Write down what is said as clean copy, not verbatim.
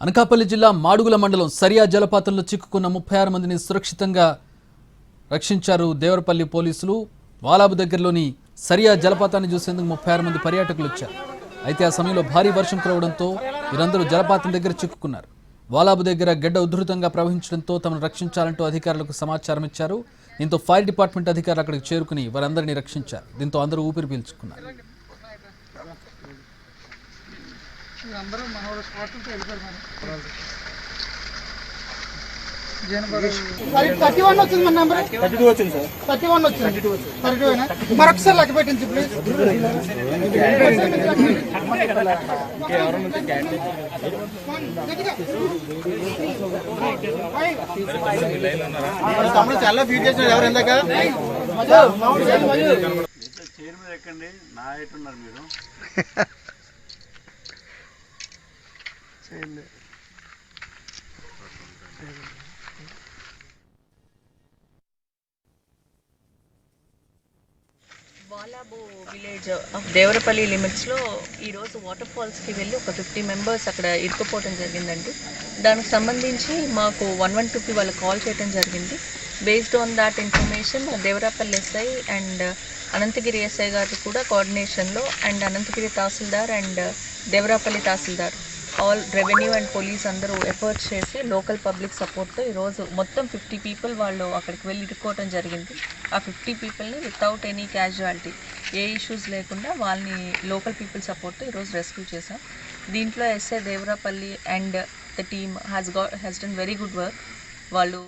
అనకాపల్లి జిల్లా మాడుగుల మండలం సరియా జలపాతంలో చిక్కుకున్న 36 మందిని సురక్షితంగా రక్షించారు దేవరపల్లి పోలీసులు. వాలాబు దగ్గరలోని సరియా జలపాతాన్ని చూసేందుకు 36 మంది పర్యాటకులు వచ్చారు. అయితే ఆ సమయంలో భారీ వర్షం కురవడంతో వీరందరూ జలపాతం దగ్గర చిక్కుకున్నారు. వాలాబు దగ్గర గడ్డ ఉధృతంగా ప్రవహించడంతో తమను రక్షించాలంటూ అధికారులకు సమాచారం ఇచ్చారు. దీంతో ఫైర్ డిపార్ట్మెంట్ అధికారులు అక్కడికి చేరుకుని వారందరినీ రక్షించారు. దీంతో అందరూ ఊపిరి పీల్చుకున్నారు. అందరూ మనోడు స్పాట్లతో వెళ్ళిపోయారు మేడం. 31 వచ్చింది మన నెంబర్ 32 వచ్చింది సార్. 31 వచ్చింది 32 మరొకసారి లెక్క పెట్టింది ప్లీజ్. తమ్ముడు చాలా ఫీడ్ చేసినారు ఎవరు ఎందాక చైర్ మీద ఎక్కండి. నా హైట్ ఉన్నారు మీరు. వాలాబు విలేజ్ ఆఫ్ దేవరపల్లి లిమిట్స్లో ఈరోజు వాటర్ ఫాల్స్కి వెళ్ళి ఒక 50 మెంబర్స్ అక్కడ ఇరుక్కుపోవడం జరిగిందండి. దానికి సంబంధించి మాకు 112కి వాళ్ళు కాల్ చేయడం జరిగింది. Based on that information Devarapalli SI and Anantagiri SI గారు కూడా కోఆర్డినేషన్లో and Anantagiri tahsildar and Devarapalli tahsildar all revenue and police అందరూ ఎఫర్ట్స్ చేసి లోకల్ పబ్లిక్ సపోర్ట్తో ఈరోజు మొత్తం 50 పీపుల్ వాళ్ళు అక్కడికి వెళ్ళి ఇరుక్కోవడం జరిగింది. ఆ 50 పీపుల్ని వితౌట్ ఎనీ క్యాజువాలిటీ ఏ ఇష్యూస్ లేకుండా వాళ్ళని లోకల్ పీపుల్ సపోర్ట్తో ఈరోజు రెస్క్యూ చేశాం. దీంట్లో SI Devarapalli and the team has done very good work. వాళ్ళు